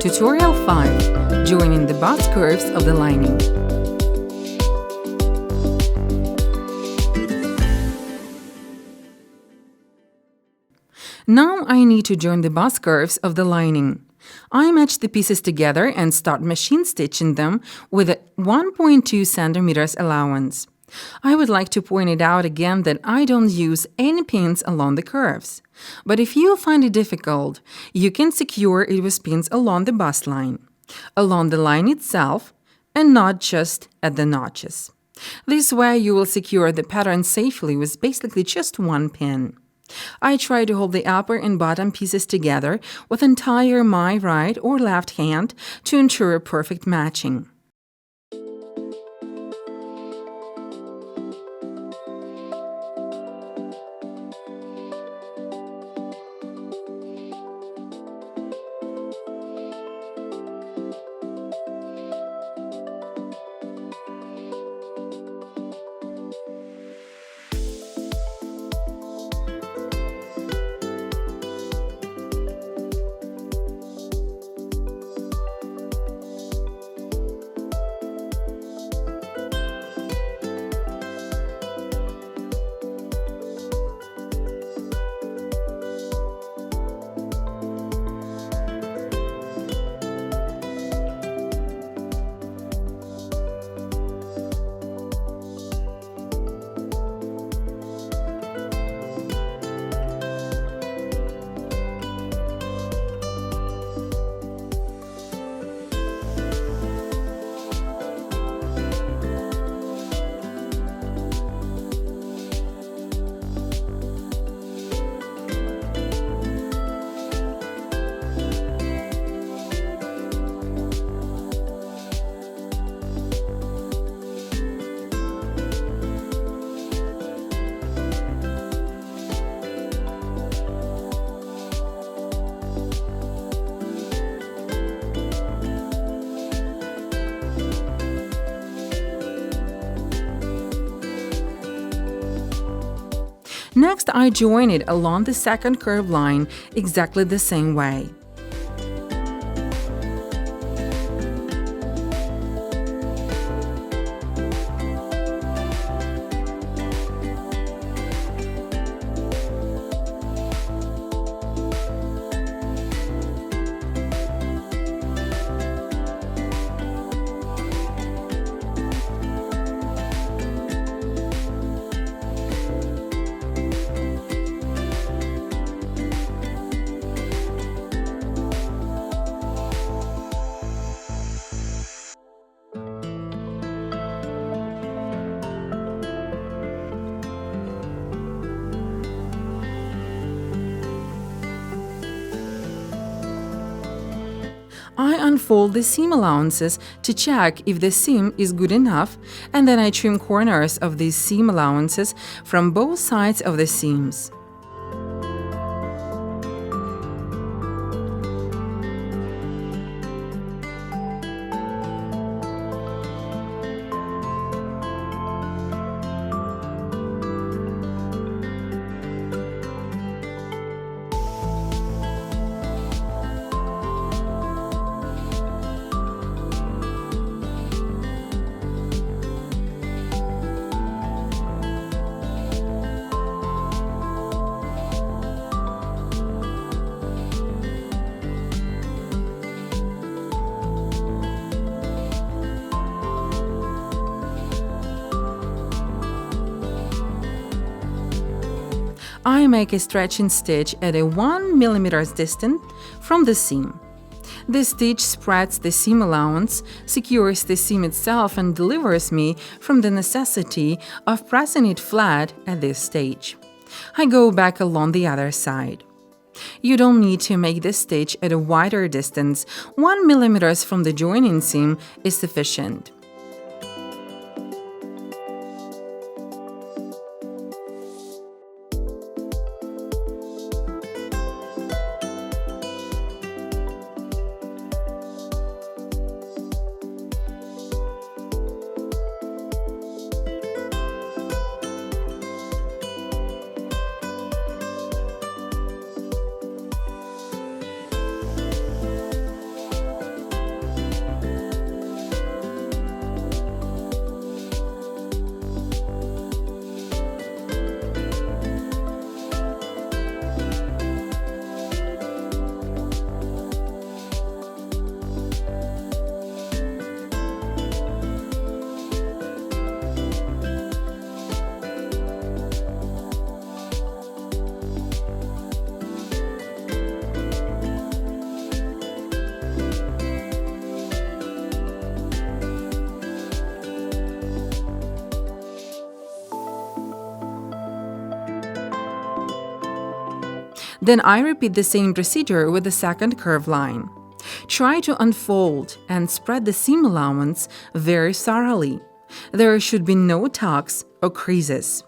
Tutorial 5. Joining the bust curves of the lining. Now I need to join the bust curves of the lining. I match the pieces together and start machine stitching them with a 1.2 centimeters allowance. I would like to point it out again that I don't use any pins along the curves. But if you find it difficult, you can secure it with pins along the bust line, along the line itself, and not just at the notches. This way you will secure the pattern safely with basically just one pin. I try to hold the upper and bottom pieces together with entire my right or left hand to ensure perfect matching. Next, I join it along the second curved line exactly the same way. I unfold the seam allowances to check if the seam is good enough, and then I trim corners of these seam allowances from both sides of the seams. I make a stretching stitch at a 1 mm distance from the seam. This stitch spreads the seam allowance, secures the seam itself, and delivers me from the necessity of pressing it flat at this stage. I go back along the other side. You don't need to make this stitch at a wider distance. 1 mm from the joining seam is sufficient. Then I repeat the same procedure with the second curved line. Try to unfold and spread the seam allowance very thoroughly. There should be no tucks or creases.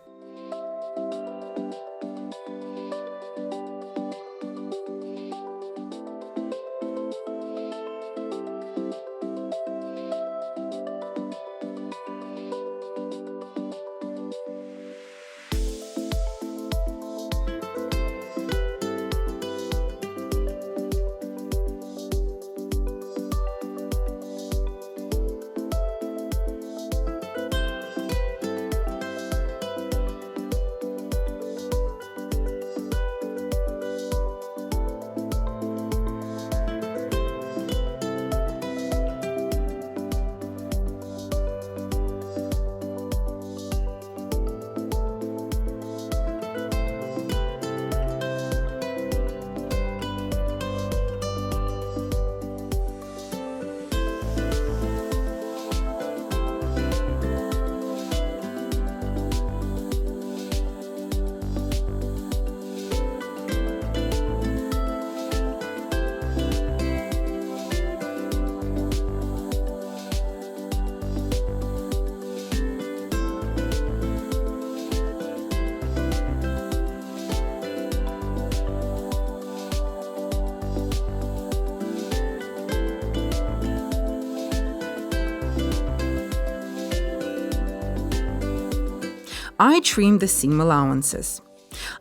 I trim the seam allowances.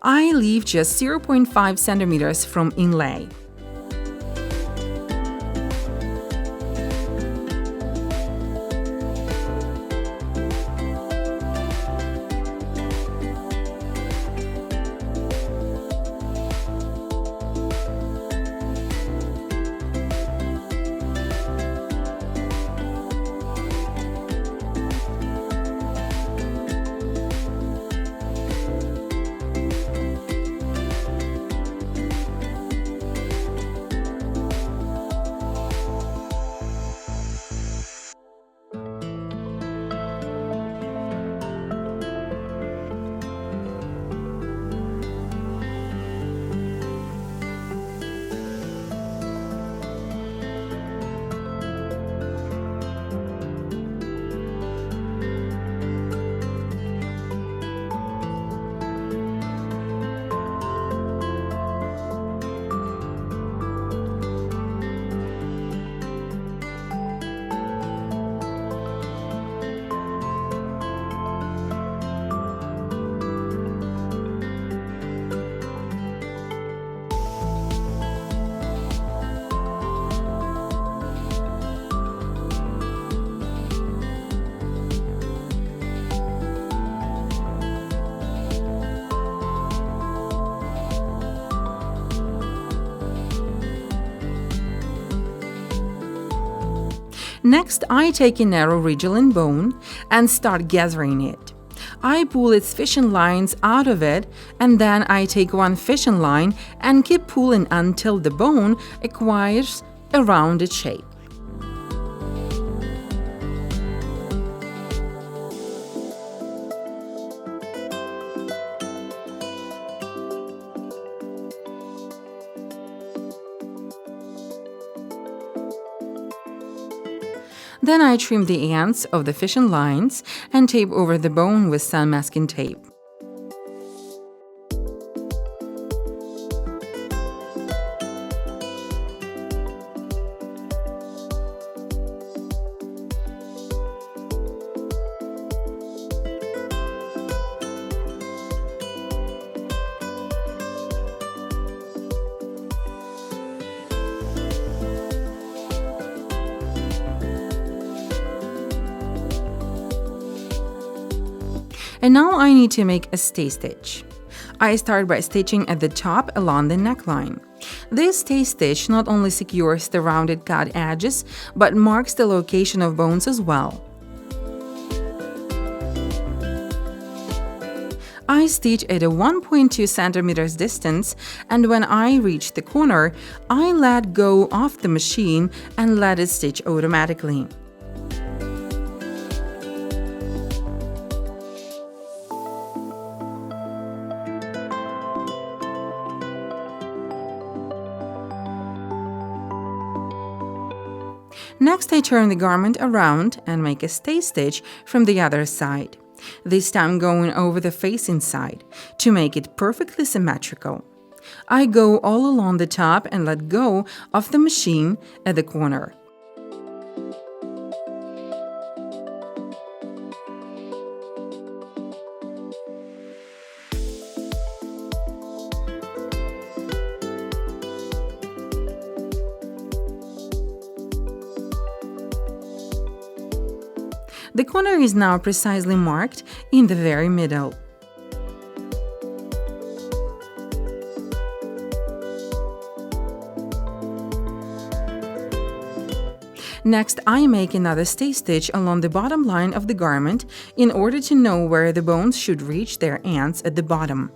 I leave just 0.5 centimeters from inlay. Next, I take a narrow ridgeline bone and start gathering it. I pull its fishing lines out of it, and then I take one fishing line and keep pulling until the bone acquires a rounded shape. Then I trim the ends of the fishing lines and tape over the bone with sun masking tape. And now I need to make a stay stitch. I start by stitching at the top along the neckline. This stay stitch not only secures the rounded cut edges, but marks the location of bones as well. I stitch at a 1.2 centimeters distance, and when I reach the corner, I let go of the machine and let it stitch automatically. Next, I turn the garment around and make a stay stitch from the other side, this time going over the facing side to make it perfectly symmetrical. I go all along the top and let go of the machine at the corner. The corner is now precisely marked in the very middle. Next, I make another stay stitch along the bottom line of the garment in order to know where the bones should reach their ends at the bottom.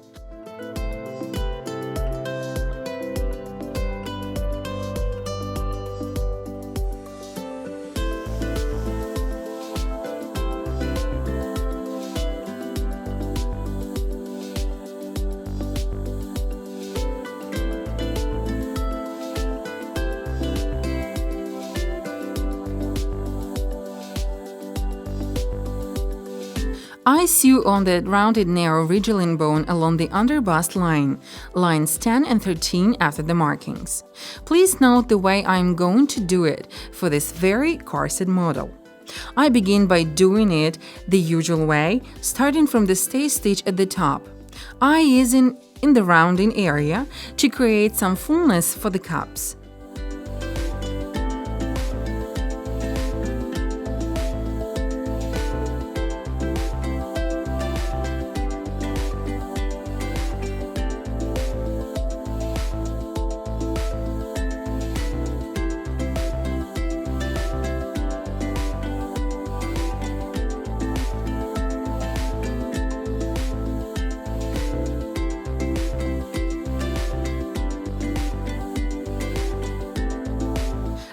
I sew on the rounded narrow ridgeline bone along the underbust line, lines 10 and 13 after the markings. Please note the way I am going to do it for this very corset model. I begin by doing it the usual way, starting from the stay stitch at the top. I ease in the rounding area to create some fullness for the cups.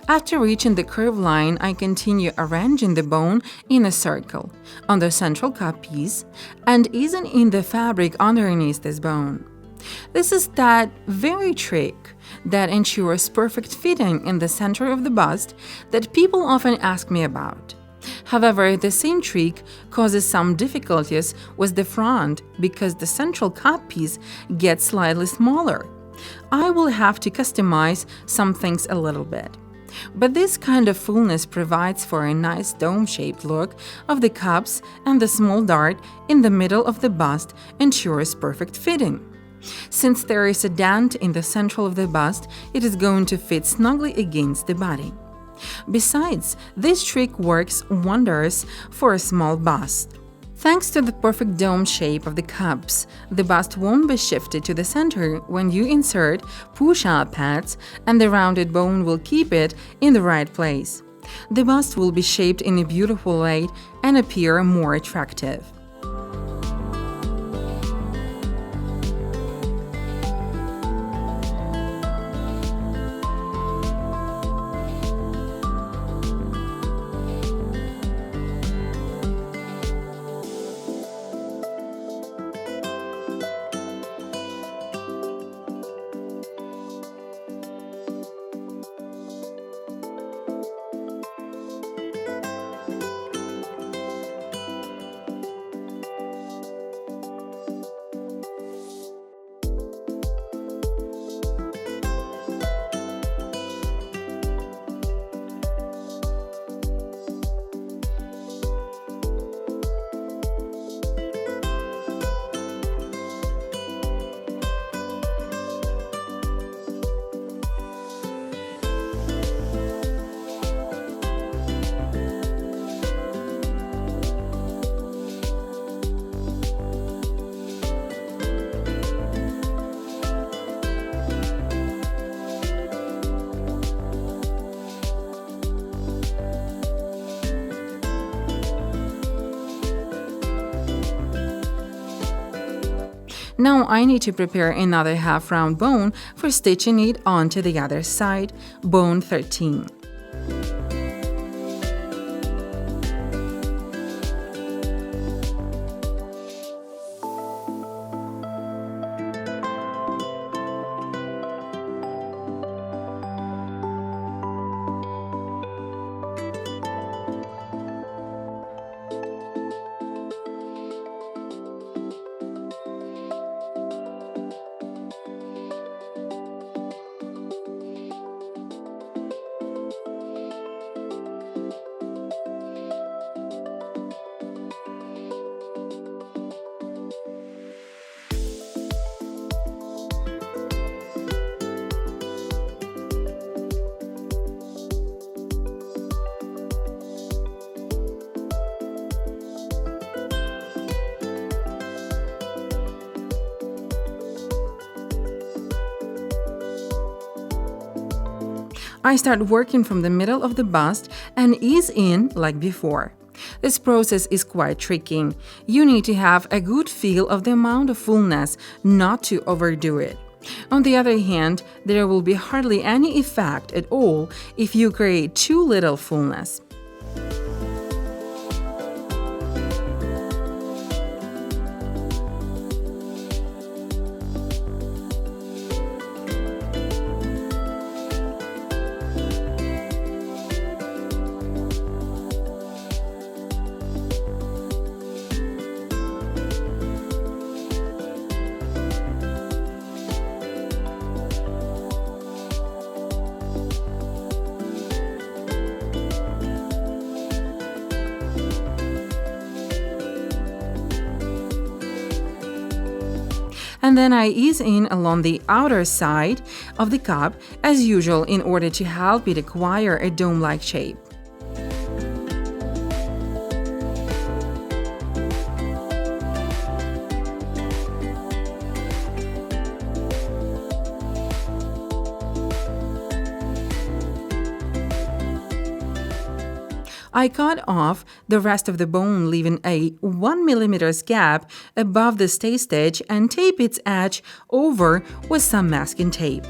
After reaching the curved line, I continue arranging the bone in a circle on the central cup piece and easing in the fabric underneath this bone. This is that very trick that ensures perfect fitting in the center of the bust that people often ask me about. However, the same trick causes some difficulties with the front because the central cup piece gets slightly smaller. I will have to customize some things a little bit. But this kind of fullness provides for a nice dome-shaped look of the cups, and the small dart in the middle of the bust ensures perfect fitting. Since there is a dent in the central of the bust, it is going to fit snugly against the body. Besides, this trick works wonders for a small bust. Thanks to the perfect dome shape of the cups, the bust won't be shifted to the center when you insert push-up pads, and the rounded bone will keep it in the right place. The bust will be shaped in a beautiful way and appear more attractive. Now I need to prepare another half round bone for stitching it onto the other side, bone 13. I start working from the middle of the bust and ease in like before. This process is quite tricky. You need to have a good feel of the amount of fullness, not to overdo it. On the other hand, there will be hardly any effect at all if you create too little fullness. And then I ease in along the outer side of the cup as usual in order to help it acquire a dome-like shape. I cut off the rest of the bone, leaving a 1 mm gap above the stay stitch and tape its edge over with some masking tape.